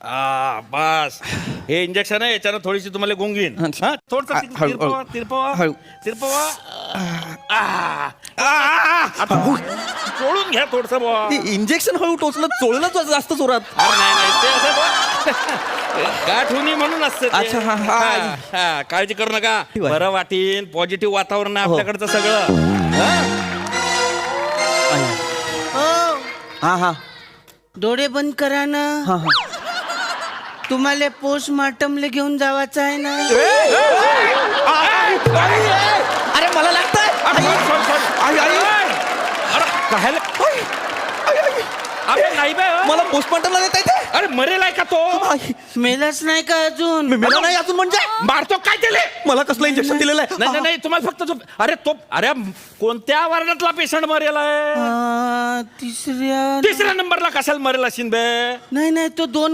बस हे इंजेक्शन आहे, याच्यानं थोडीशी तुम्हाला गुंगीन. अच्छा. थोडस हळू, तिरपवा तिरपवा हळू. तिरपवा. आता चोळून घ्या थोडस बुवा. इंजेक्शन हळू टोचलं, चोळलं जास्त जोरात. अरे नाही ते असं बुवा. गाठ होणी म्हणून असतं ते. अच्छा, हा, हा. हा, काळजी करू नका, ठीक आहे. बरं वाटीन. पॉझिटिव्ह वातावरण आहे आपल्याकडचं सगळं. हा हा डोळे बंद करा ना. हा हा. तुम्हाला पोस्टमार्टमला घेऊन जावाचं आहे ना. अरे मला लागतंय. आई, आई. काय अरे नाही बे. मला पोस्टमॉर्टमला देता येते. अरे मरेल आहे का तो? मेलाच नाही का अजून. मला नाही अजून म्हणजे मारतो काय त्याले? मला कसलं इंजेक्शन दिलेलं आहे? नाही नाही तुम्हाला फक्त अरे तो अरे कोणत्या वार्डातला पेशंट मरेल आहे? तिसऱ्या तिसऱ्या नंबरला कशाला मरेल असेल बे? नाही तो 2